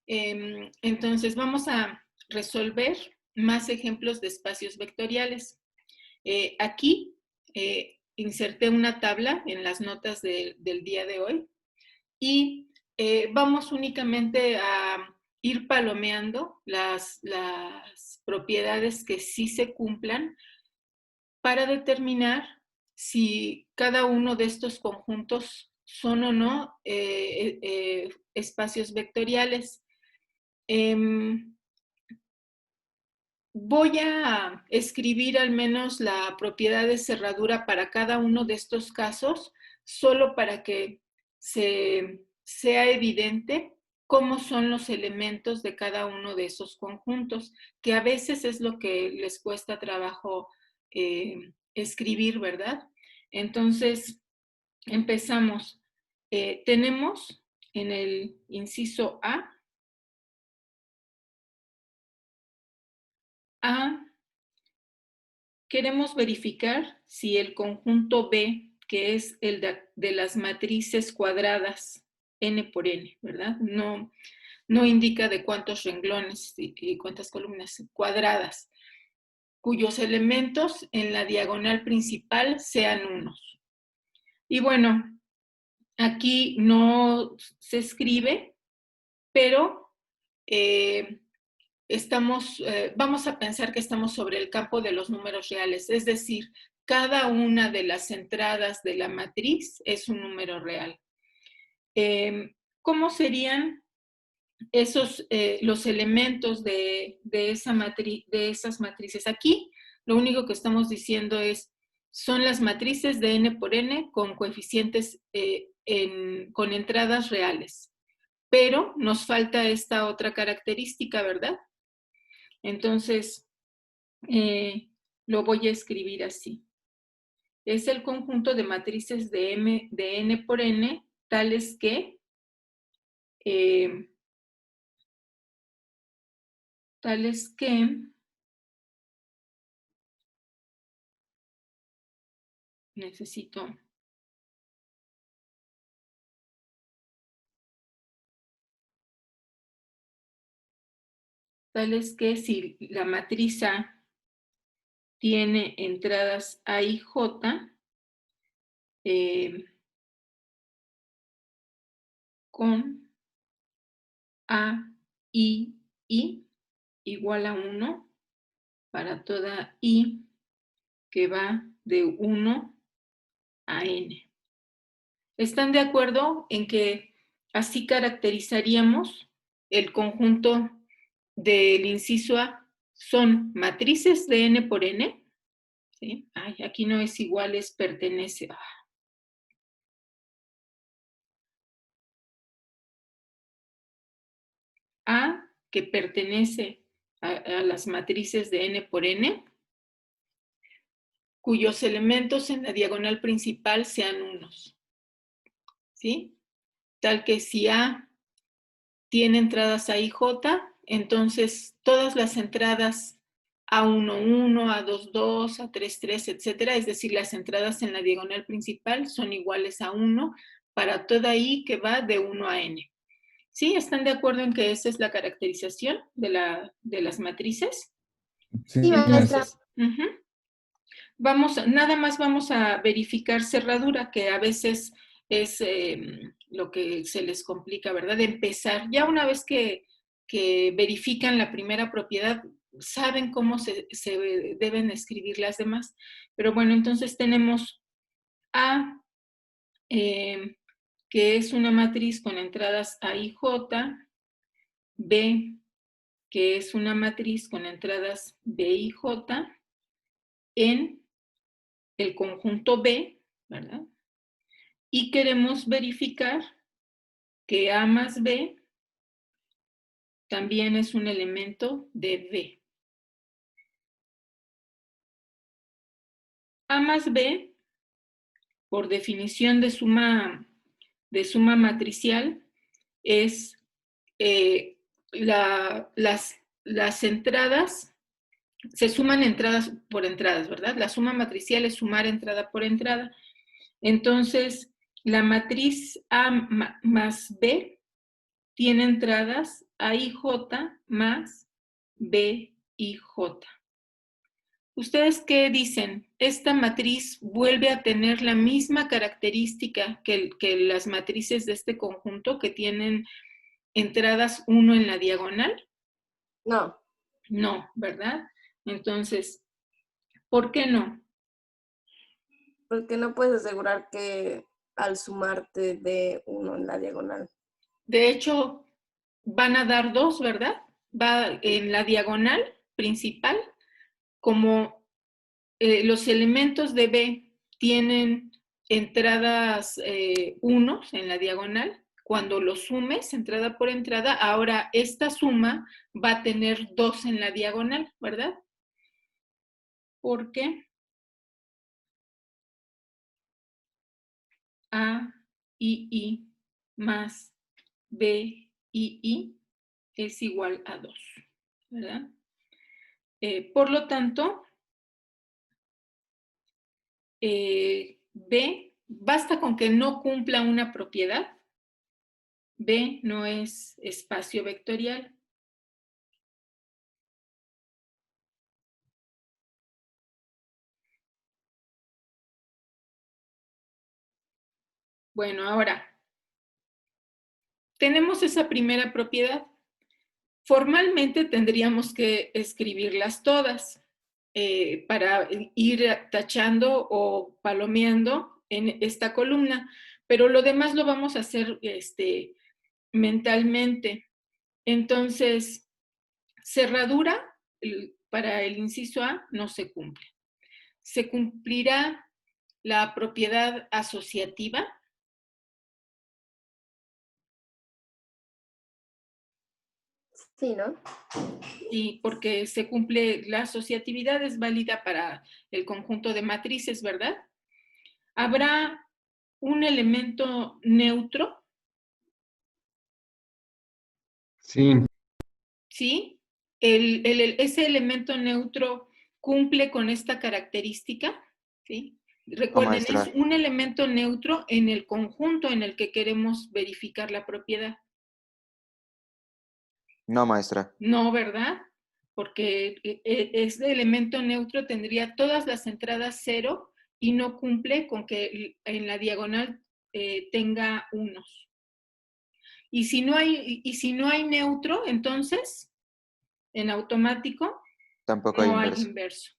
Entonces vamos a resolver más ejemplos de espacios vectoriales. Aquí inserté una tabla en las notas del día de hoy y vamos únicamente a ir palomeando las propiedades que sí se cumplan para determinar si cada uno de estos conjuntos son o no espacios vectoriales. Voy a escribir al menos la propiedad de cerradura para cada uno de estos casos, solo para que sea evidente cómo son los elementos de cada uno de esos conjuntos, que a veces es lo que les cuesta trabajo escribir, ¿verdad? Entonces, empezamos. Tenemos en el inciso queremos verificar si el conjunto B, que es el de las matrices cuadradas n por n, ¿verdad? No indica de cuántos renglones y cuántas columnas cuadradas, cuyos elementos en la diagonal principal sean unos. Y bueno, aquí no se escribe, pero vamos a pensar que estamos sobre el campo de los números reales, es decir, cada una de las entradas de la matriz es un número real. ¿Cómo serían los elementos de esas matrices? Aquí lo único que estamos diciendo son las matrices de n por n con coeficientes con entradas reales. Pero nos falta esta otra característica, ¿verdad? Entonces, lo voy a escribir así. Es el conjunto de matrices de n por n, tales que necesito si la matriz A tiene entradas A y J, con A, I igual a 1 para toda I que va de 1 a n. ¿Están de acuerdo en que así caracterizaríamos el conjunto del inciso A? Son matrices de n por n. ¿Sí? Ay, aquí no es igual, es pertenece. A, que pertenece a las matrices de n por n, cuyos elementos en la diagonal principal sean unos. ¿Sí? Tal que si A tiene entradas A y J, entonces todas las entradas A11, A22, A33, etcétera, es decir, las entradas en la diagonal principal son iguales a 1 para toda I que va de 1 a n. ¿Sí? ¿Están de acuerdo en que esa es la caracterización de las matrices? Sí, Entonces, nada más vamos a verificar cerradura, que a veces es lo que se les complica, ¿verdad? De empezar. Ya una vez que verifican la primera propiedad, saben cómo se deben escribir las demás. Pero bueno, entonces tenemos A, que es una matriz con entradas A y J, B, que es una matriz con entradas B y J, en el conjunto B, ¿verdad? Y queremos verificar que A más B también es un elemento de B. A más B, por definición de suma matricial, es las entradas, se suman entradas por entradas, ¿verdad? La suma matricial es sumar entrada por entrada. Entonces, la matriz A más B tiene entradas A y J más B y J. ¿Ustedes qué dicen? ¿Esta matriz vuelve a tener la misma característica que las matrices de este conjunto que tienen entradas 1 en la diagonal? No. No, ¿verdad? Entonces, ¿por qué no? Porque no puedes asegurar que al sumarte dé 1 en la diagonal. De hecho, van a dar 2, ¿verdad? Va en la diagonal principal, como los elementos de B tienen entradas 1 en la diagonal, cuando los sumes entrada por entrada, ahora esta suma va a tener 2 en la diagonal, ¿verdad? Porque A I más B I es igual a 2, ¿verdad? Por lo tanto, B, basta con que no cumpla una propiedad. B no es espacio vectorial. Bueno, ahora, tenemos esa primera propiedad. Formalmente tendríamos que escribirlas todas para ir tachando o palomeando en esta columna, pero lo demás lo vamos a hacer mentalmente. Entonces, cerradura para el inciso A no se cumple. Se cumplirá la propiedad asociativa. Sí, ¿no? Sí, porque se cumple, la asociatividad es válida para el conjunto de matrices, ¿verdad? ¿Habrá un elemento neutro? Sí, ¿Sí? Ese elemento neutro cumple con esta característica, ¿sí? no, Recuerden, es maestra. un elemento neutro en el conjunto en el que queremos verificar la propiedad. No, maestra. No, ¿verdad? Porque este elemento neutro tendría todas las entradas 0 y no cumple con que en la diagonal tenga unos. Y si no hay neutro, entonces, en automático, Tampoco hay no hay inverso.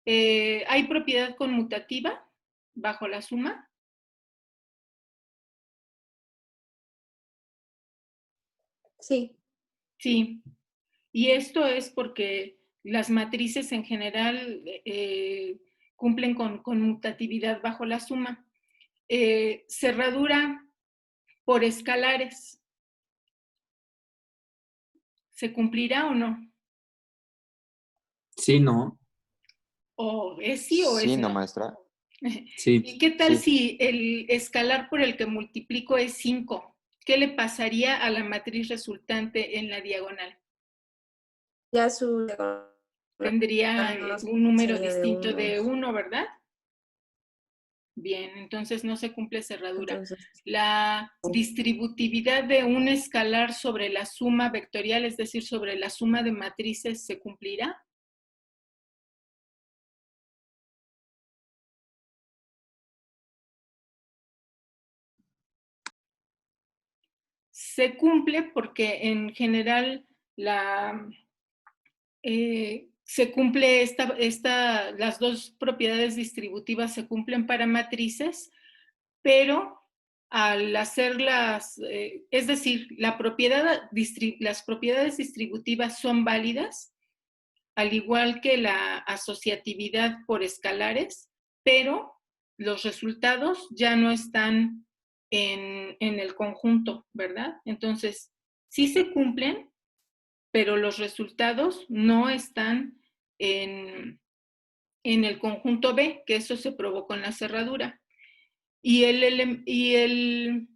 inverso. ¿Hay propiedad conmutativa bajo la suma? Sí. Sí. Y esto es porque las matrices en general cumplen con conmutatividad bajo la suma. Cerradura por escalares. ¿Se cumplirá o no? Sí, no. ¿O es sí o es Sí, no, no? maestra. Sí. ¿Y qué tal Sí. si el escalar por el que multiplico es 5? ¿Qué le pasaría a la matriz resultante en la diagonal? Ya su Tendría no un número sería de distinto de unos. 1, ¿verdad? Bien, entonces no se cumple cerradura. Entonces, La distributividad de un escalar sobre la suma vectorial, es decir, sobre la suma de matrices, ¿se cumplirá? Se cumple porque en general se cumple las dos propiedades distributivas se cumplen para matrices, pero al hacerlas, es decir, las propiedades distributivas son válidas, al igual que la asociatividad por escalares, pero los resultados ya no están en el conjunto, ¿verdad? Entonces, sí se cumplen, pero los resultados no están en el conjunto B, que eso se probó con la cerradura. Y el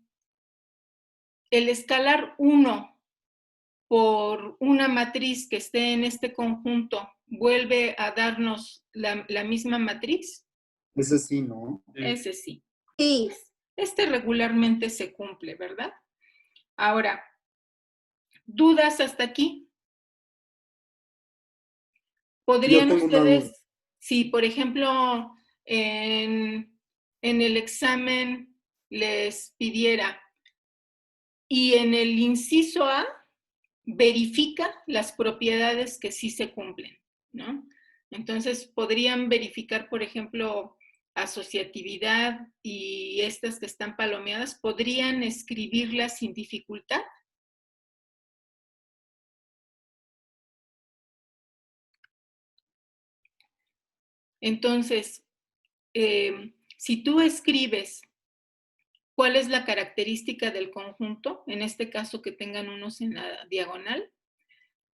escalar 1 por una matriz que esté en este conjunto vuelve a darnos la misma matriz. Ese sí, ¿no? Ese sí. sí. Este regularmente se cumple, ¿verdad? Ahora, ¿Dudas hasta aquí? Yo ¿Podrían tengo una duda. ustedes, si por ejemplo en el examen les pidiera y en el inciso A verifica las propiedades que sí se cumplen, ¿no? Entonces, podrían verificar, por ejemplo, asociatividad y estas que están palomeadas, ¿podrían escribirlas sin dificultad? Entonces, si tú escribes cuál es la característica del conjunto, en este caso que tengan unos en la diagonal,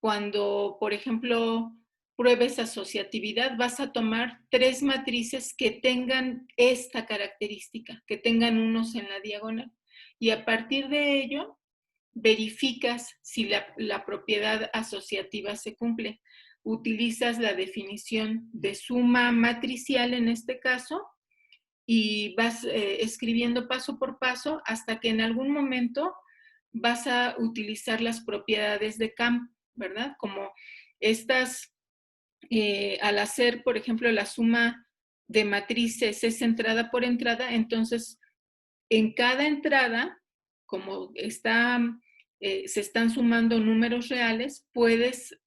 cuando, por ejemplo, pruebes asociatividad, vas a tomar 3 matrices que tengan esta característica, que tengan unos en la diagonal. Y a partir de ello, verificas si la propiedad asociativa se cumple. Utilizas la definición de suma matricial en este caso y vas escribiendo paso por paso hasta que en algún momento vas a utilizar las propiedades de campo, ¿verdad? Como estas, al hacer, por ejemplo, la suma de matrices es entrada por entrada, entonces en cada entrada, como se están sumando números reales, puedes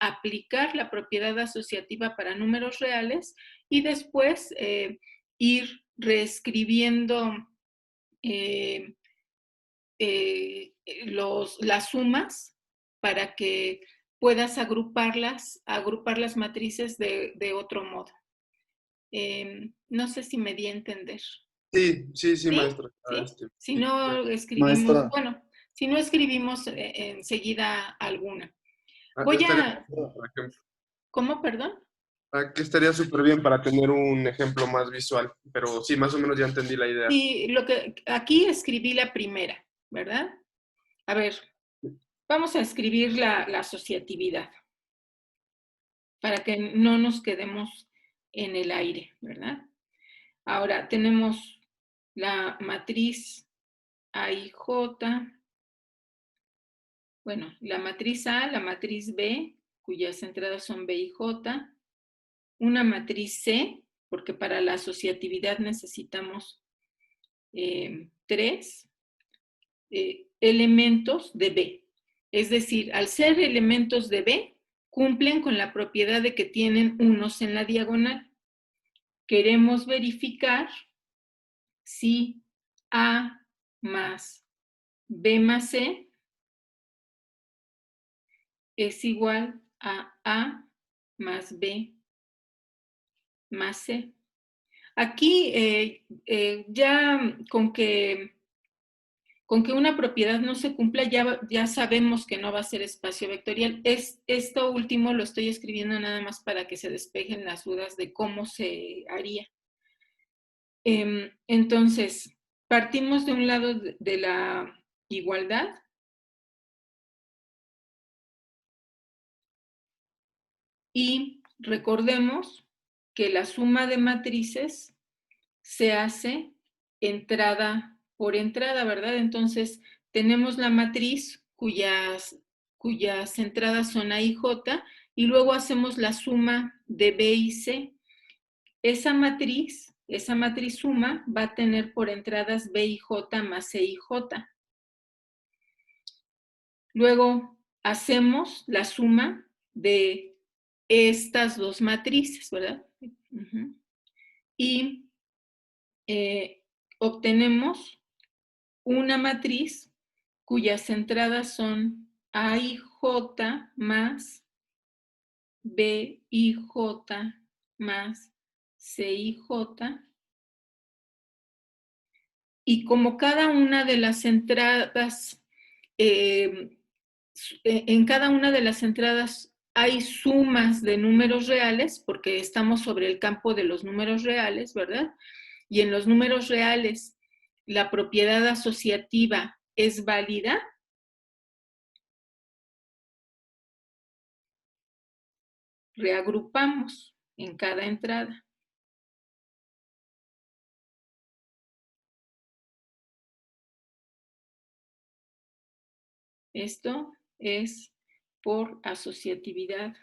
aplicar la propiedad asociativa para números reales y después ir reescribiendo eh, las sumas para que puedas agrupar las matrices de otro modo. No sé si me di a entender. Sí, sí, sí, ¿Sí? maestra. ¿Sí? Si Sí, no escribimos, Maestra. bueno, si no escribimos enseguida alguna. Aquí Voy estaría, a, por ejemplo. ¿cómo, perdón? Aquí estaría súper bien para tener un ejemplo más visual, pero sí, más o menos ya entendí la idea. Sí, aquí escribí la primera, ¿verdad? A ver, vamos a escribir la asociatividad para que no nos quedemos en el aire, ¿verdad? Ahora tenemos la matriz A y J, bueno, la matriz A, la matriz B, cuyas entradas son B y J, una matriz C, porque para la asociatividad necesitamos 3 elementos de B. Es decir, al ser elementos de B, cumplen con la propiedad de que tienen unos en la diagonal. Queremos verificar si A más B más C es igual a A más B más C. Aquí ya con que una propiedad no se cumpla, ya sabemos que no va a ser espacio vectorial. Esto último lo estoy escribiendo nada más para que se despejen las dudas de cómo se haría. Entonces, partimos de un lado de la igualdad. Y recordemos que la suma de matrices se hace entrada por entrada, ¿verdad? Entonces, tenemos la matriz cuyas entradas son A y J, y luego hacemos la suma de B y C. Esa matriz suma va a tener por entradas B y J más C y J. Luego hacemos la suma de estas dos matrices, ¿verdad? Y obtenemos una matriz cuyas entradas son A y J más B y J más C y J. Y como cada una de las entradas, en cada una de las entradas hay sumas de números reales, porque estamos sobre el campo de los números reales, ¿verdad? Y en los números reales la propiedad asociativa es válida, reagrupamos en cada entrada. Esto es por asociatividad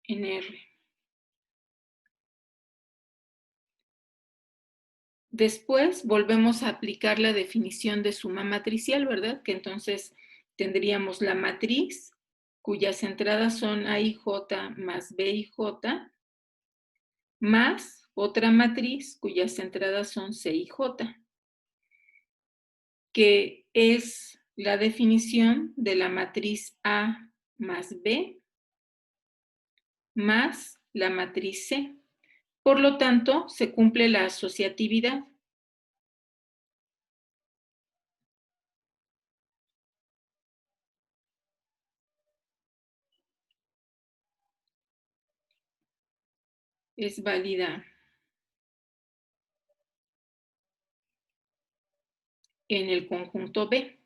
en R. Después volvemos a aplicar la definición de suma matricial, ¿verdad? Que entonces tendríamos la matriz cuyas entradas son AIJ más BIJ, más otra matriz cuyas entradas son CIJ, que es la definición de la matriz A más B más la matriz C. Por lo tanto, se cumple la asociatividad. Es válida en el conjunto B.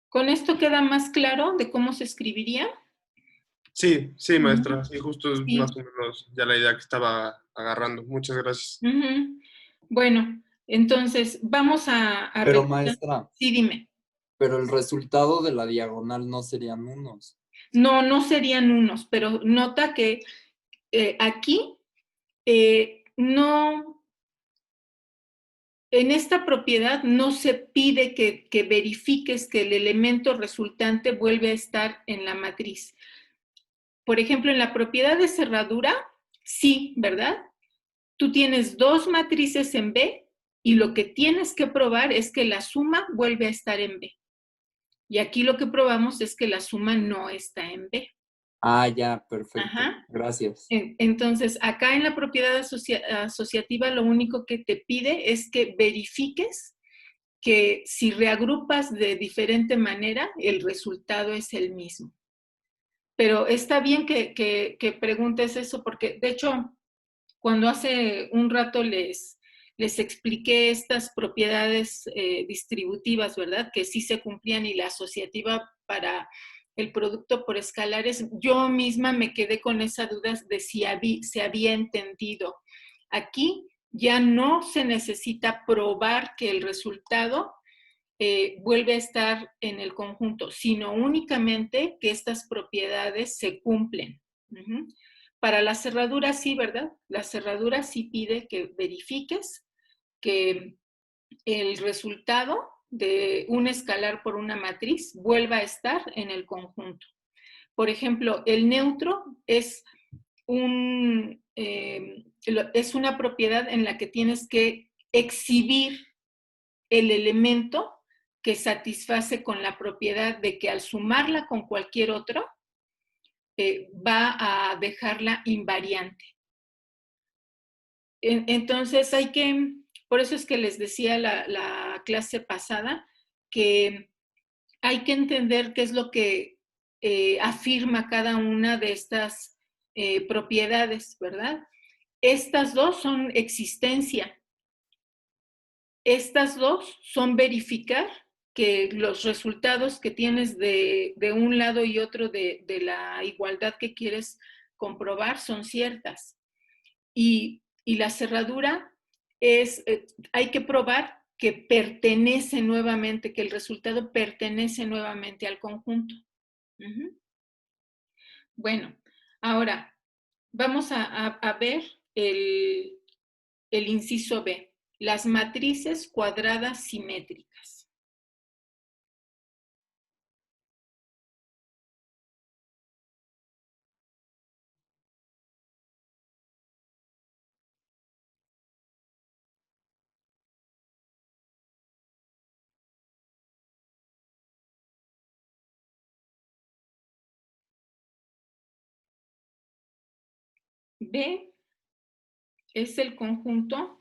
¿Con esto queda más claro de cómo se escribiría? Sí, sí, maestra. Sí, justo es Sí. más o menos ya la idea que estaba agarrando. Muchas gracias. Bueno, entonces vamos a Pero revisar. maestra, Sí, dime. pero el resultado de la diagonal no serían unos. No, no serían unos, pero nota que aquí no, en esta propiedad no se pide que verifiques que el elemento resultante vuelve a estar en la matriz. Por ejemplo, en la propiedad de cerradura, sí, ¿verdad? Tú tienes dos matrices en B y lo que tienes que probar es que la suma vuelve a estar en B. Y aquí lo que probamos es que la suma no está en B. Ah, ya, perfecto. Ajá. Gracias. Entonces, acá en la propiedad asociativa lo único que te pide es que verifiques que si reagrupas de diferente manera, el resultado es el mismo. Pero está bien que preguntes eso porque, de hecho, cuando hace un rato les expliqué estas propiedades distributivas, ¿verdad? Que sí se cumplían y la asociativa para el producto por escalares, yo misma me quedé con esa duda de si se había entendido. Aquí ya no se necesita probar que el resultado vuelve a estar en el conjunto, sino únicamente que estas propiedades se cumplen. Para la cerradura sí, ¿verdad? La cerradura sí pide que verifiques que el resultado de un escalar por una matriz vuelva a estar en el conjunto. Por ejemplo, el neutro es una propiedad en la que tienes que exhibir el elemento que satisface con la propiedad de que al sumarla con cualquier otro, va a dejarla invariante. Entonces por eso es que les decía la clase pasada, que hay que entender qué es lo que afirma cada una de estas propiedades, ¿verdad? Estas dos son existencia. Estas dos son verificar que los resultados que tienes de un lado y otro de la igualdad que quieres comprobar son ciertas. Y la cerradura hay que probar que pertenece nuevamente, que el resultado pertenece nuevamente al conjunto. Bueno, ahora vamos a ver el inciso B. Las matrices cuadradas simétricas. B es el conjunto.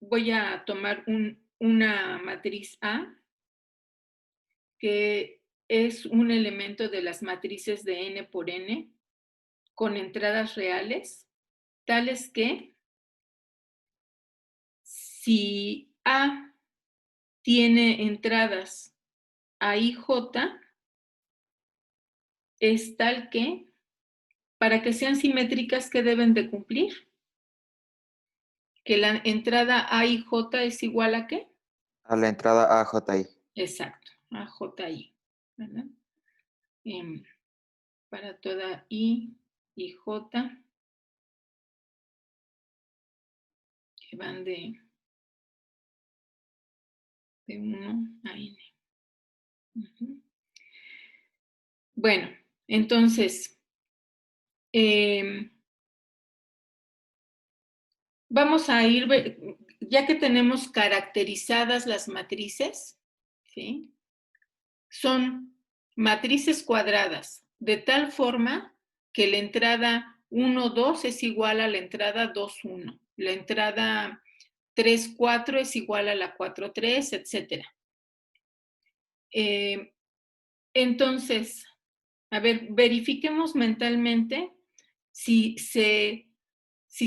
Voy a tomar una matriz A, que es un elemento de las matrices de n por n, con entradas reales, tales que si A tiene entradas A y J, es tal que, para que sean simétricas, ¿qué deben de cumplir? que la entrada A y J es igual a ¿qué? A la entrada AJI. Exacto, a JI, ¿verdad? Para toda I y J que van de 1 a N. Ujú. Bueno, entonces, vamos a ir, ya que tenemos caracterizadas las matrices, ¿sí? Son matrices cuadradas, de tal forma que la entrada 1, 2 es igual a la entrada 2, 1. La entrada 3, 4 es igual a la 4, 3, etc. Entonces, a ver, verifiquemos mentalmente si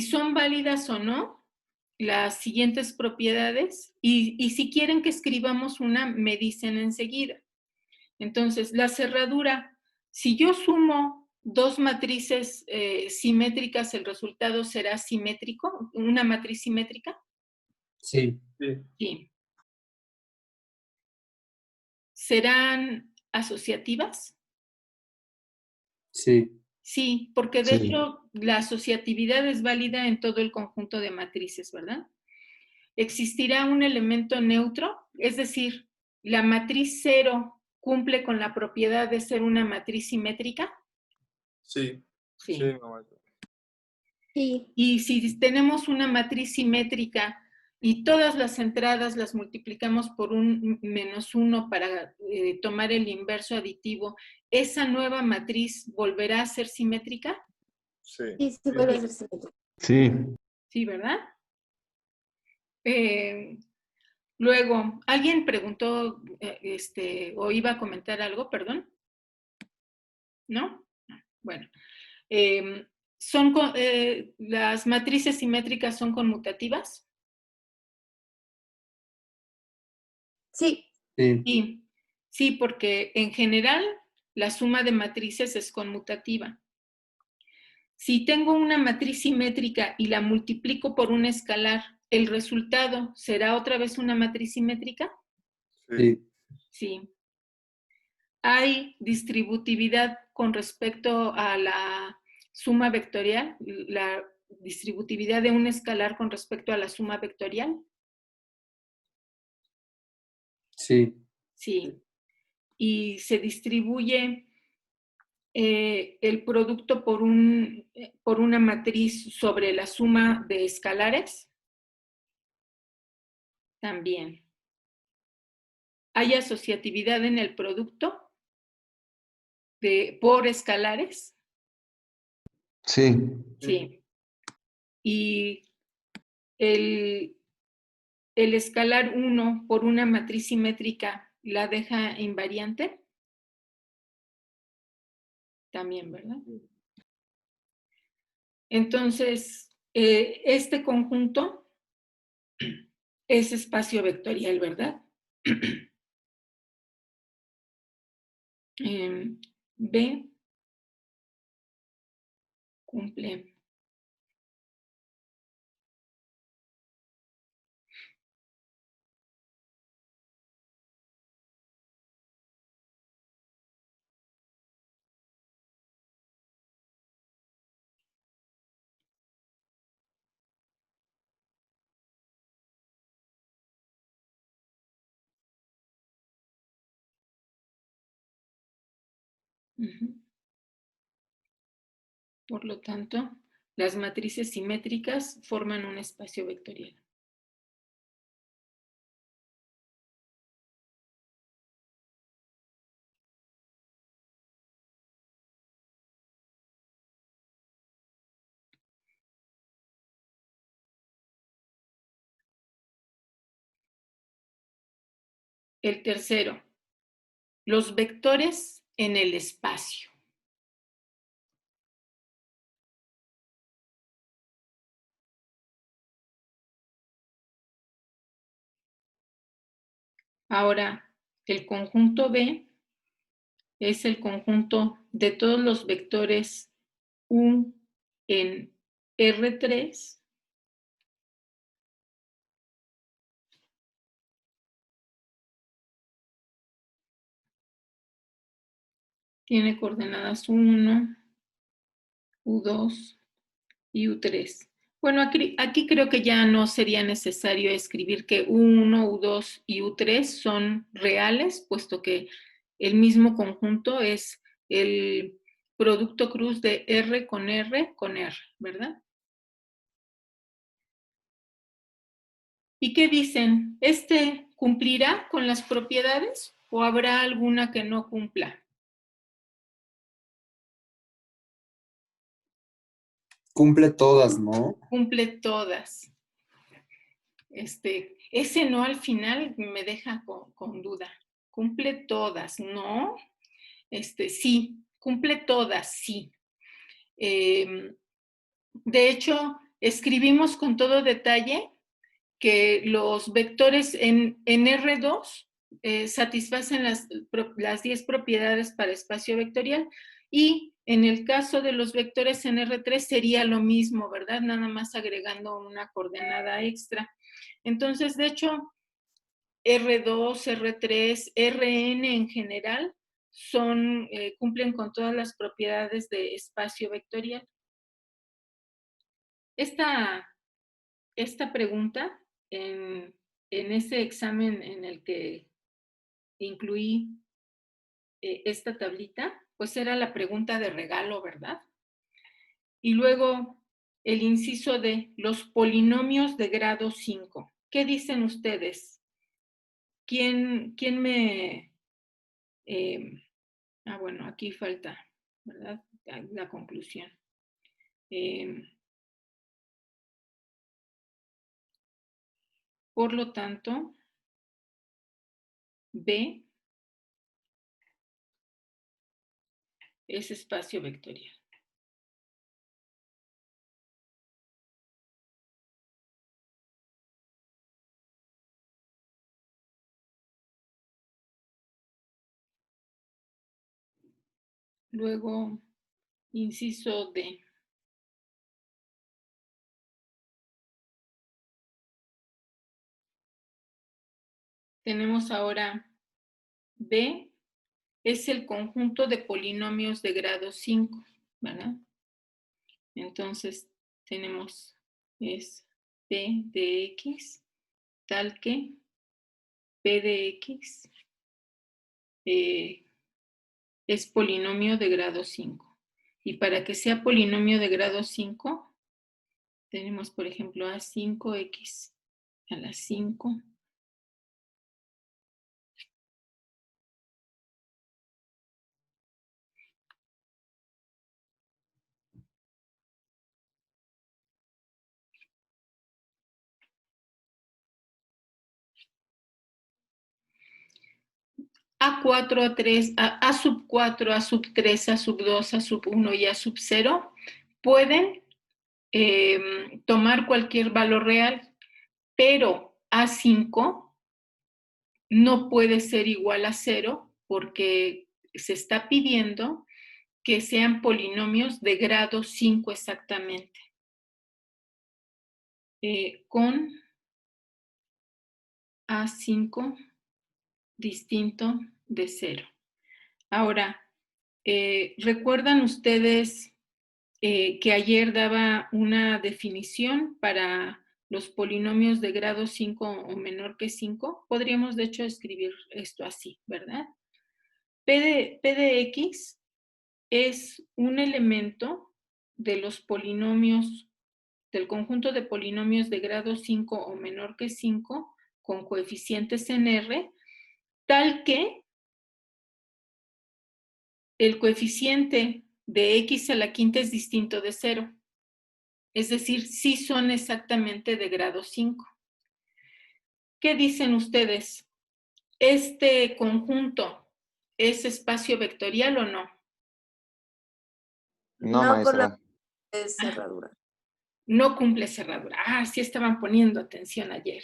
son válidas o no las siguientes propiedades y si quieren que escribamos una, me dicen enseguida. Entonces, la cerradura, si yo sumo dos matrices simétricas, ¿el resultado será simétrico? ¿Una matriz simétrica? Sí. Sí. Sí. ¿Serán asociativas? Sí. Sí, porque de Sí. hecho la asociatividad es válida en todo el conjunto de matrices, ¿verdad? ¿Existirá un elemento neutro? Es decir, ¿la matriz 0 cumple con la propiedad de ser una matriz simétrica? Sí. Sí. Sí, no, maestra. Sí. Y si tenemos una matriz simétrica y todas las entradas las multiplicamos por un -1 para tomar el inverso aditivo, ¿esa nueva matriz volverá a ser simétrica? Sí. Sí, sí puede ser simétrico. Sí. Sí, ¿verdad? Luego, ¿alguien preguntó o iba a comentar algo, perdón? ¿No? Bueno. ¿Las matrices simétricas son conmutativas? Sí. Sí. Sí, sí, porque en general la suma de matrices es conmutativa. Si tengo una matriz simétrica y la multiplico por un escalar, ¿el resultado será otra vez una matriz simétrica? Sí. Sí. ¿Hay distributividad con respecto a la suma vectorial? ¿La distributividad de un escalar con respecto a la suma vectorial? Sí. Sí. Y se distribuye el producto por una matriz sobre la suma de escalares. También. ¿Hay asociatividad en el producto por escalares? Sí. Sí. Y el escalar 1 por una matriz simétrica la deja invariante. También, ¿verdad? Entonces, este conjunto es espacio vectorial, ¿verdad? B cumple. Por lo tanto, las matrices simétricas forman un espacio vectorial. El tercero, los vectores en el espacio. Ahora, el conjunto B es el conjunto de todos los vectores U en R3 Tiene coordenadas 1, U2 y U3. Bueno, aquí creo que ya no sería necesario escribir que U1, U2 y U3 son reales, puesto que el mismo conjunto es el producto cruz de R, ¿verdad? ¿Y qué dicen? ¿Este cumplirá con las propiedades o habrá alguna que no cumpla? Cumple todas, ¿no? Cumple todas. Ese no al final me deja con duda. Cumple todas, ¿no? Sí, cumple todas, sí. De hecho, escribimos con todo detalle que los vectores en R2 satisfacen las 10 propiedades para espacio vectorial y en el caso de los vectores en R3 sería lo mismo, ¿verdad? Nada más agregando una coordenada extra. Entonces, de hecho, R2, R3, Rn en general cumplen con todas las propiedades de espacio vectorial. Esta pregunta, en ese examen en el que incluí esta tablita, pues era la pregunta de regalo, ¿verdad? Y luego el inciso de los polinomios de grado 5. ¿Qué dicen ustedes? ¿Quién me... bueno, aquí falta, ¿verdad? La conclusión. Por lo tanto, B es espacio vectorial. Luego, inciso D. Tenemos ahora B es el conjunto de polinomios de grado 5, ¿verdad? Entonces, tenemos es P de X, tal que P de X es polinomio de grado 5. Y para que sea polinomio de grado 5, tenemos, por ejemplo, A5X a la 5. A4, A3, A sub 4, A sub 3, A sub 2, A sub 1 y A sub 0 pueden tomar cualquier valor real, pero A5 no puede ser igual a 0 porque se está pidiendo que sean polinomios de grado 5 exactamente, con A5 distinto de 0. Ahora, ¿recuerdan ustedes que ayer daba una definición para los polinomios de grado 5 o menor que 5? Podríamos, de hecho, escribir esto así, ¿verdad? P de X es un elemento de los polinomios, del conjunto de polinomios de grado 5 o menor que 5 con coeficientes en R, tal que el coeficiente de X a la quinta es distinto de 0. Es decir, sí son exactamente de grado 5. ¿Qué dicen ustedes? ¿Este conjunto es espacio vectorial o no? No, No por la maestra. cerradura. No cumple cerradura. Sí estaban poniendo atención ayer.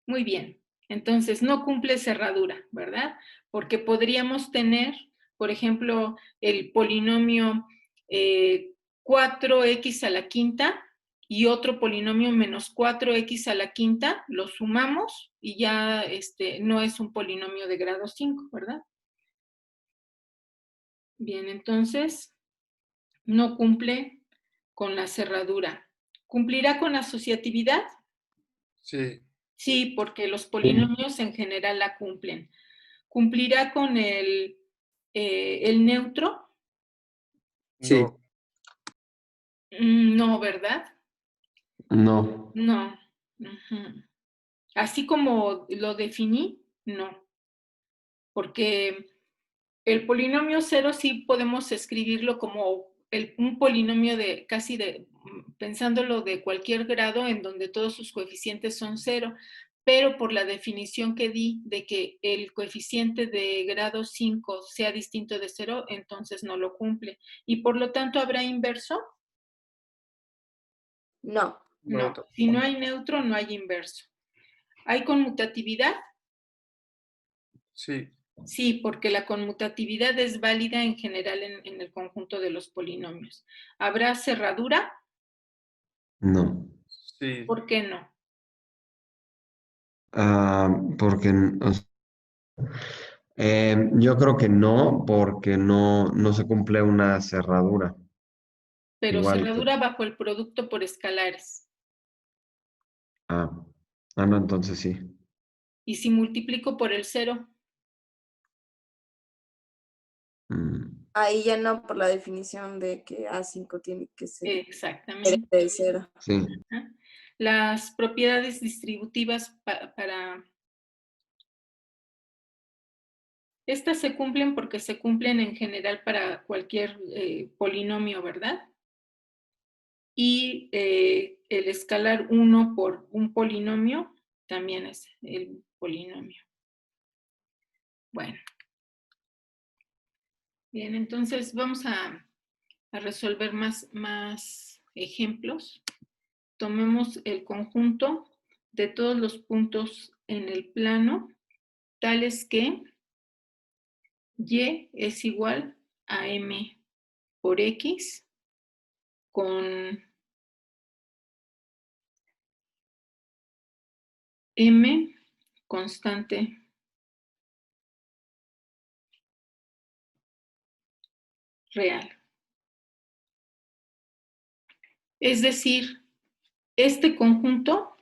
Muy bien. Entonces, no cumple cerradura, ¿verdad? Porque podríamos tener, por ejemplo, el polinomio 4x a la quinta y otro polinomio menos 4x a la quinta, lo sumamos y ya no es un polinomio de grado 5, ¿verdad? Bien, entonces no cumple con la cerradura. ¿Cumplirá con la asociatividad? Sí. Sí, porque los polinomios en general la cumplen. ¿Cumplirá con el neutro? Sí. No. No, ¿verdad? No. No. Ujú. Así como lo definí, no. Porque el polinomio cero sí podemos escribirlo como un polinomio de casi pensándolo de cualquier grado en donde todos sus coeficientes son cero, pero por la definición que di de que el coeficiente de grado 5 sea distinto de cero, entonces no lo cumple. Y por lo tanto, ¿habrá inverso? No. No. Si no hay neutro, no hay inverso. ¿Hay conmutatividad? Sí. Sí, porque la conmutatividad es válida en general en el conjunto de los polinomios. ¿Habrá cerradura? No. Sí. ¿Por qué no? Porque yo creo que no, porque no se cumple una cerradura. Pero Igual que. cerradura bajo el producto por escalares. Ah, no, entonces sí. ¿Y si multiplico por el cero? Mm, Ahí ya no, por la definición de que A5 tiene que ser Exactamente. de cero. sí. Ajá. Las propiedades distributivas para... Estas se cumplen porque se cumplen en general para cualquier polinomio, ¿verdad? Y el escalar 1 por un polinomio también es el polinomio. Bueno. Bien, entonces vamos a resolver más ejemplos. Tomemos el conjunto de todos los puntos en el plano, tales que y es igual a m por x con m constante real. Es decir, este conjunto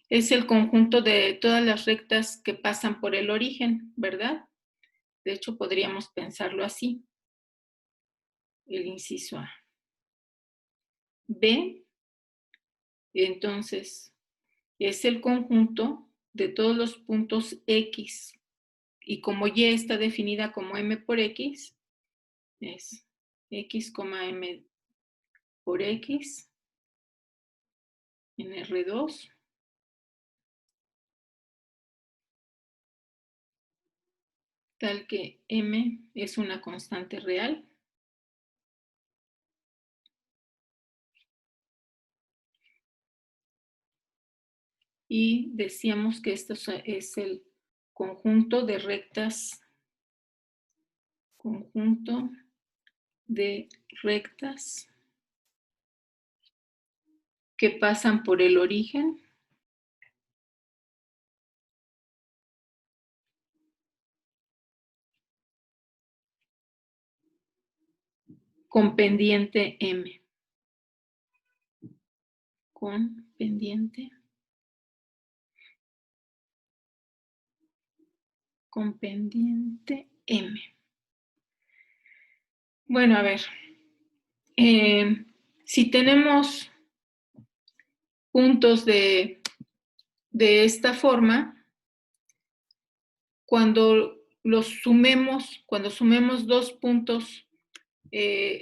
es el conjunto de todas las rectas que pasan por el origen, ¿verdad? De hecho, podríamos pensarlo así. El inciso A. B, entonces, es el conjunto de todos los puntos X. Y como Y está definida como M por X, es X, M por X en R2 tal que M es una constante real. Y decíamos que esto es el conjunto de rectas que pasan por el origen con pendiente M. Con pendiente M. Bueno, a ver. Si tenemos puntos de esta forma, cuando sumemos dos puntos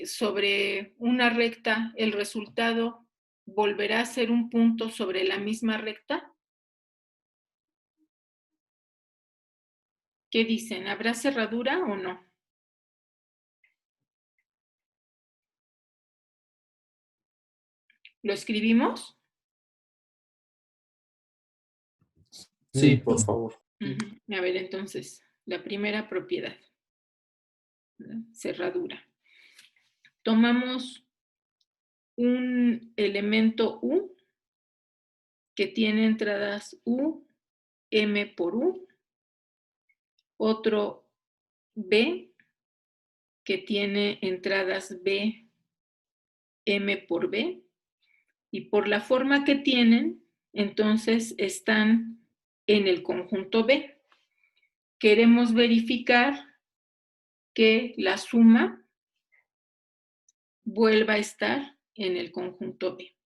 sobre una recta, el resultado volverá a ser un punto sobre la misma recta. ¿Qué dicen? ¿Habrá cerradura o no? ¿Lo escribimos? Sí, por favor. A ver, entonces, la primera propiedad, ¿verdad? Cerradura. Tomamos un elemento U que tiene entradas U, M por U, otro B que tiene entradas B, M por B, y por la forma que tienen, entonces están en el conjunto B. Queremos verificar que la suma vuelva a estar en el conjunto B.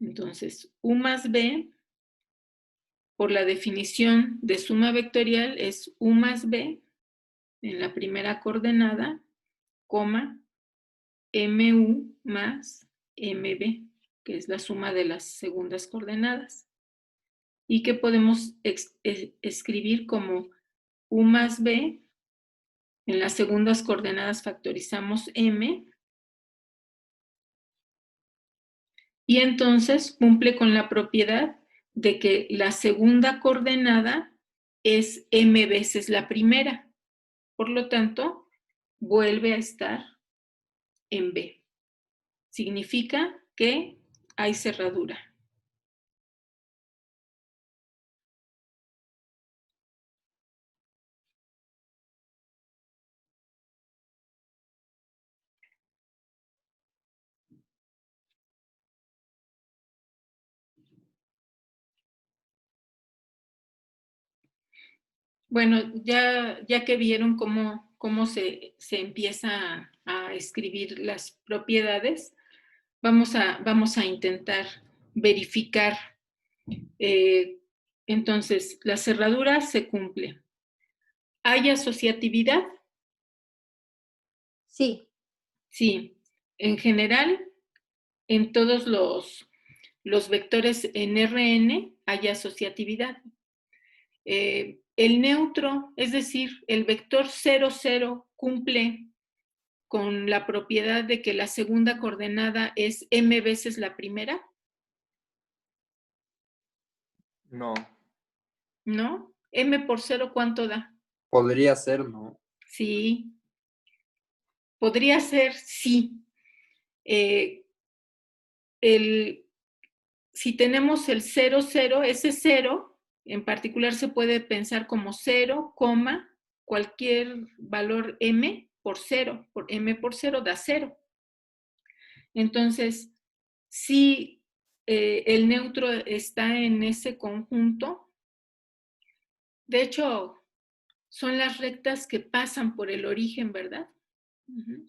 Entonces, U más B, por la definición de suma vectorial, es U más B en la primera coordenada, coma, MU más MB, que es la suma de las segundas coordenadas. Y que podemos escribir como U más B, en las segundas coordenadas factorizamos M, y entonces cumple con la propiedad de que la segunda coordenada es M veces la primera. Por lo tanto, vuelve a estar en B. Significa que hay cerradura. Bueno, ya que vieron cómo se empieza a escribir las propiedades, vamos a intentar verificar. Entonces, la cerradura se cumple. ¿Hay asociatividad? Sí, Sí. En general, en todos los vectores en Rn hay asociatividad. El neutro, es decir, el vector 0, 0, cumple con la propiedad de que la segunda coordenada es m veces la primera, No. ¿no? M por 0, ¿cuánto da? Podría ser, ¿no? Sí. Podría ser, sí. Si tenemos el 0, 0, ese 0 en particular se puede pensar como 0, cualquier valor m por 0, por m por 0 da 0. Entonces, si el neutro está en ese conjunto, de hecho, son las rectas que pasan por el origen, ¿verdad? Uh-huh.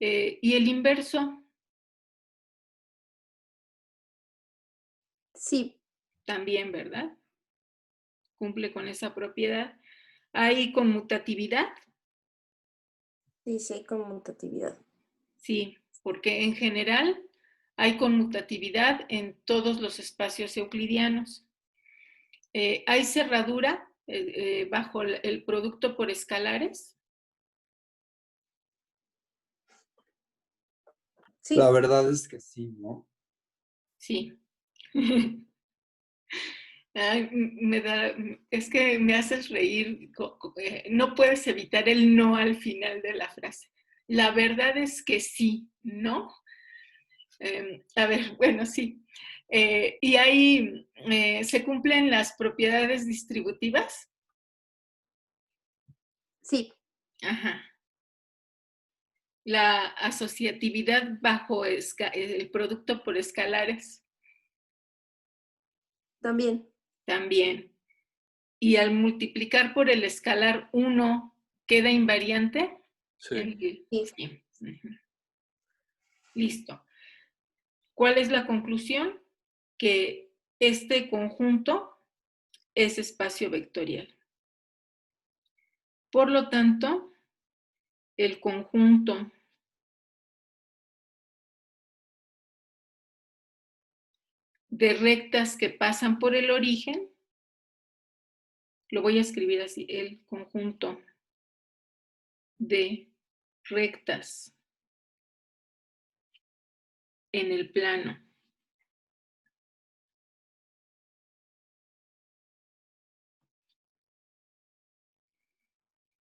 Y el inverso sí, también, ¿verdad? Cumple con esa propiedad. ¿Hay conmutatividad? sí hay conmutatividad. Sí, porque en general hay conmutatividad en todos los espacios euclidianos. ¿Hay cerradura bajo el producto por escalares? Sí, La verdad es que sí, ¿no? Sí. Ay, es que me haces reír, no puedes evitar el no al final de la frase. La verdad es que sí, ¿no? A ver, bueno, sí. Y ahí se cumplen las propiedades distributivas. sí, Ajá. La asociatividad bajo el producto por escalares también. también. Y al multiplicar por el escalar 1, ¿queda invariante? Sí. Sí. Uh-huh. Listo. ¿Cuál es la conclusión? Que este conjunto es espacio vectorial. Por lo tanto, el conjunto de rectas que pasan por el origen, lo voy a escribir así, el conjunto de rectas en el plano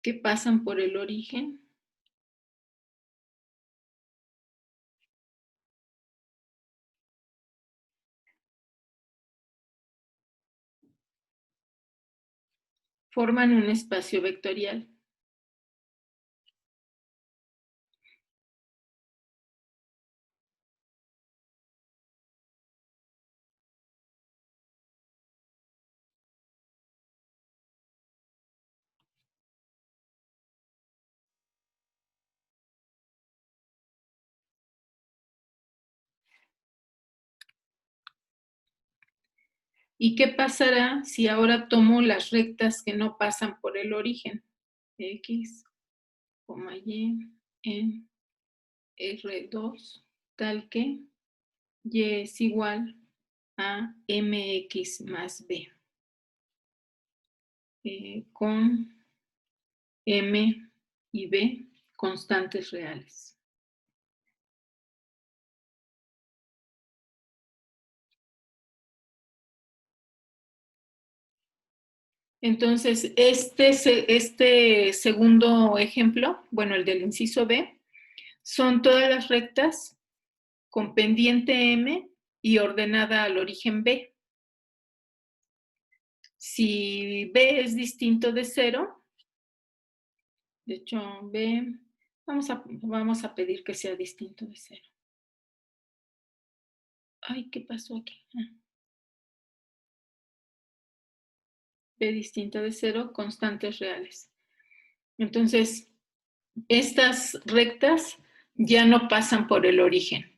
que pasan por el origen forman un espacio vectorial. ¿Y qué pasará si ahora tomo las rectas que no pasan por el origen? X, y en R2, tal que y es igual a mx más b, con m y b constantes reales. Entonces, este segundo ejemplo, bueno, el del inciso B, son todas las rectas con pendiente M y ordenada al origen B. Si B es distinto de 0, de hecho, B, vamos a pedir que sea distinto de 0. Ay, ¿qué pasó aquí? B distinto de 0, constantes reales. Entonces, estas rectas ya no pasan por el origen.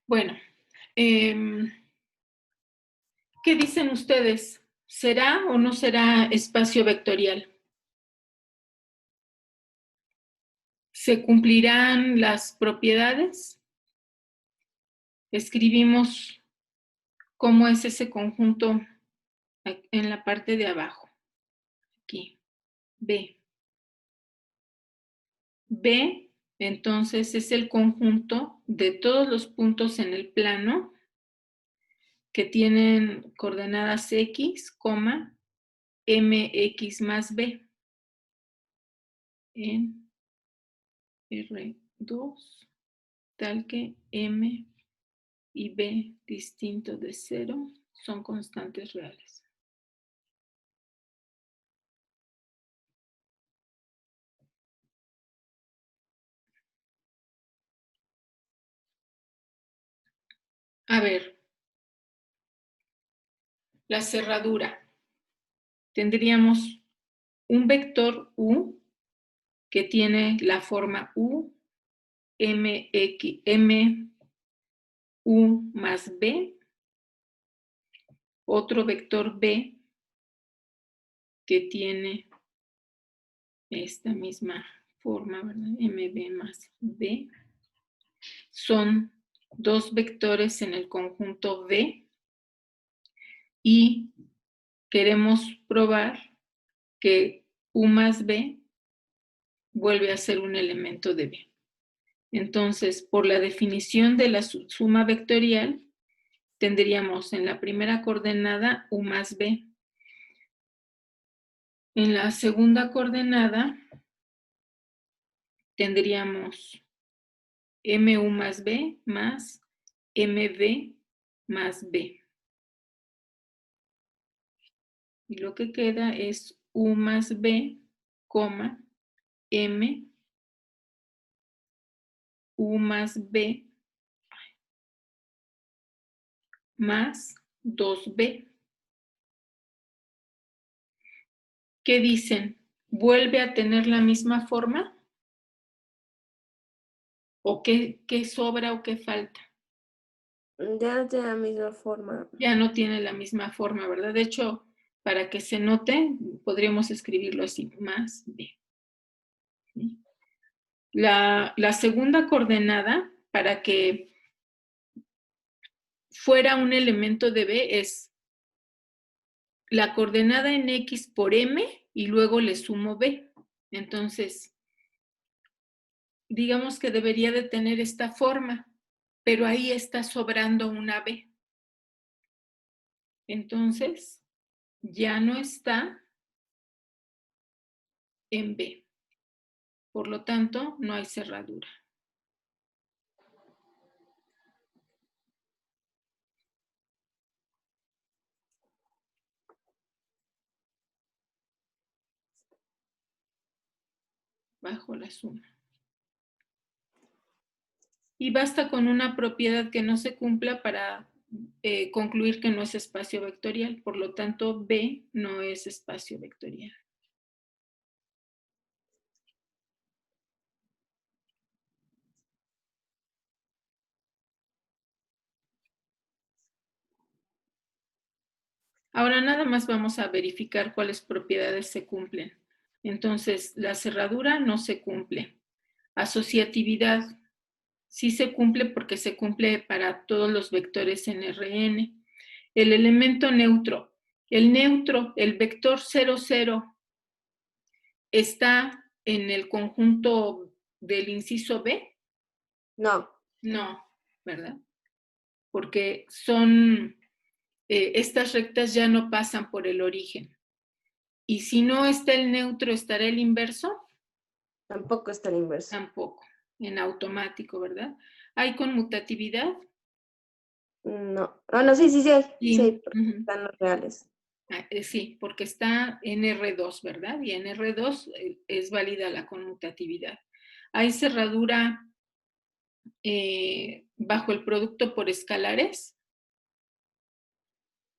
Bueno, ¿qué dicen ustedes? ¿Será o no será espacio vectorial? ¿Se cumplirán las propiedades? Escribimos cómo es ese conjunto en la parte de abajo. Aquí, B. B, entonces, es el conjunto de todos los puntos en el plano que tienen coordenadas X, mx más b en R2, tal que m y b distinto de 0 son constantes reales. A ver, la cerradura. Tendríamos un vector u que tiene la forma u, m, u más b, otro vector b que tiene esta misma forma, ¿verdad? mb más b. Son dos vectores en el conjunto V y queremos probar que u más b vuelve a ser un elemento de B. Entonces, por la definición de la suma vectorial, tendríamos en la primera coordenada u más b. En la segunda coordenada tendríamos mu más b más mb más b. Y lo que queda es u más b, m, u más b más 2b. ¿Qué dicen? ¿Vuelve a tener la misma forma? ¿O qué sobra o qué falta? Ya tiene la misma forma. Ya no tiene la misma forma, ¿verdad? De hecho, para que se note, podríamos escribirlo así, más b. ¿Sí? La segunda coordenada, para que fuera un elemento de b, es la coordenada en x por m y luego le sumo b. Entonces, digamos que debería de tener esta forma, pero ahí está sobrando una b. Entonces, ya no está en B. Por lo tanto, no hay cerradura. bajo la suma. Y basta con una propiedad que no se cumpla para concluir que no es espacio vectorial. Por lo tanto, B no es espacio vectorial. Ahora nada más vamos a verificar cuáles propiedades se cumplen. Entonces, la cerradura no se cumple. Asociatividad sí se cumple porque se cumple para todos los vectores en Rn. El elemento neutro. El neutro, el vector 0, 0, ¿está en el conjunto del inciso B? No. No, ¿verdad? Porque son, estas rectas ya no pasan por el origen. Y si no está el neutro, ¿estará el inverso? Tampoco está el inverso. Tampoco, en automático, ¿verdad? ¿Hay conmutatividad? No. Ah, no, sí, sí, sí hay. Sí. Sí, porque Ujú. están los reales. Sí, porque está en R2, ¿verdad? Y en R2 es válida la conmutatividad. ¿Hay cerradura bajo el producto por escalares?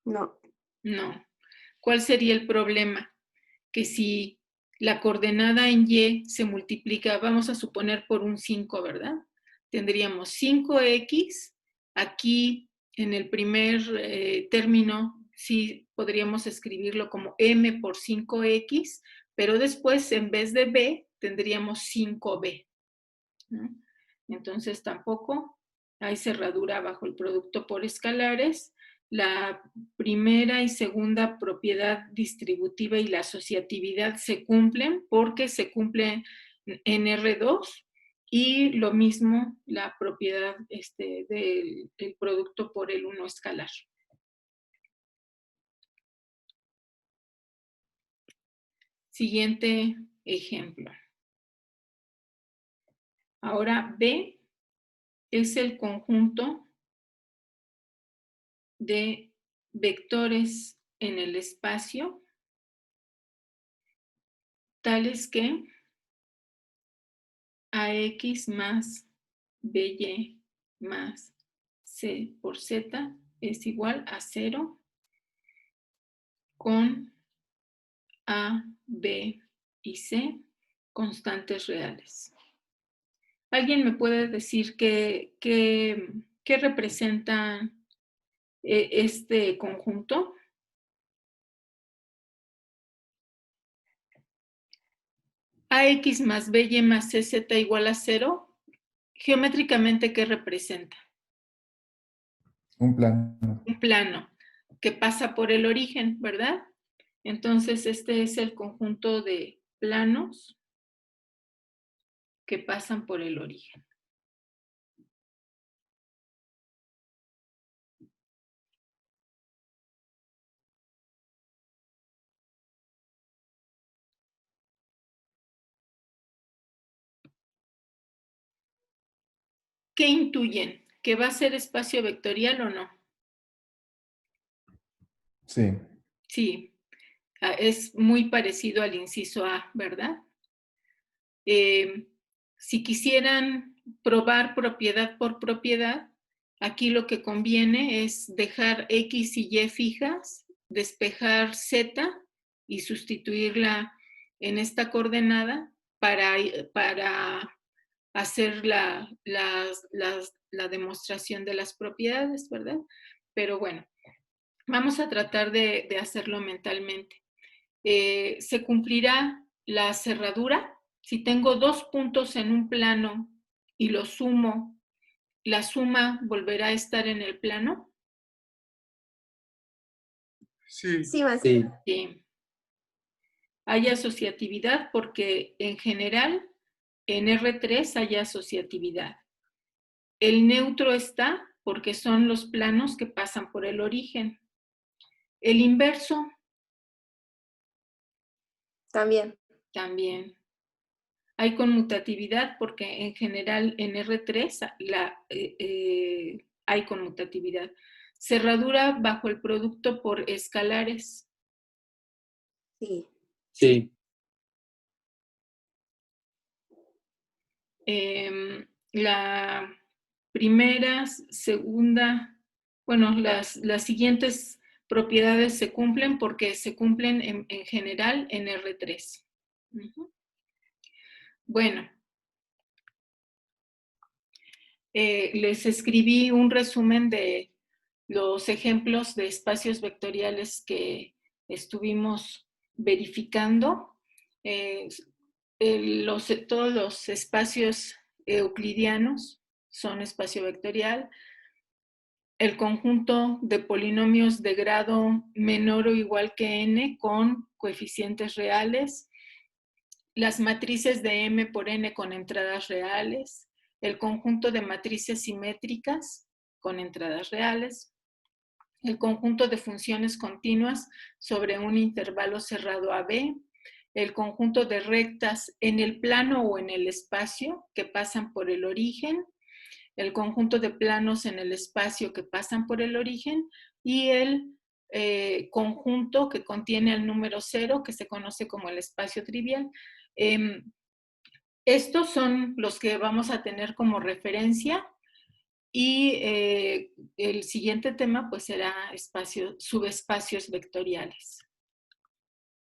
No. No. ¿Cuál sería el problema? Que si la coordenada en Y se multiplica, vamos a suponer por un 5, ¿verdad? Tendríamos 5x, aquí en el primer término sí podríamos escribirlo como m por 5x, pero después en vez de b tendríamos 5b, ¿no? Entonces tampoco hay cerradura bajo el producto por escalares. La primera y segunda propiedad distributiva y la asociatividad se cumplen porque se cumplen en R2 y lo mismo la propiedad del producto por el 1 escalar. Siguiente ejemplo. Ahora B es el conjunto de vectores en el espacio tales que AX más BY más C por Z es igual a 0 con A, B y C constantes reales. ¿Alguien me puede decir qué representa este conjunto? AX más BY más CZ igual a 0. Geométricamente, ¿qué representa? Un plano. Un plano que pasa por el origen, ¿verdad? Entonces, este es el conjunto de planos que pasan por el origen. ¿Qué intuyen? ¿Que va a ser espacio vectorial o no? Sí. Sí, es muy parecido al inciso A, ¿verdad? Si quisieran probar propiedad por propiedad, aquí lo que conviene es dejar X y Y fijas, despejar Z y sustituirla en esta coordenada para hacer la demostración de las propiedades, ¿verdad? Pero bueno, vamos a tratar de hacerlo mentalmente. Se cumplirá la cerradura. Si tengo dos puntos en un plano y los sumo, ¿la suma volverá a estar en el plano? Sí. Sí, más. Sí. Sí. Hay asociatividad porque en general en R3 hay asociatividad. El neutro está porque son los planos que pasan por el origen. El inverso También. también. Hay conmutatividad porque en general en R3 hay conmutatividad. Cerradura bajo el producto por escalares. Sí. Sí. La primera, segunda, bueno, las siguientes propiedades se cumplen porque se cumplen en general en R3. Bueno, les escribí un resumen de los ejemplos de espacios vectoriales que estuvimos verificando. Todos los espacios euclidianos son espacio vectorial. El conjunto de polinomios de grado menor o igual que n con coeficientes reales. Las matrices de M por N con entradas reales. El conjunto de matrices simétricas con entradas reales. El conjunto de funciones continuas sobre un intervalo cerrado AB. El conjunto de rectas en el plano o en el espacio que pasan por el origen. El conjunto de planos en el espacio que pasan por el origen y el conjunto que contiene el número 0, que se conoce como el espacio trivial. Estos son los que vamos a tener como referencia y el siguiente tema pues será subespacios vectoriales.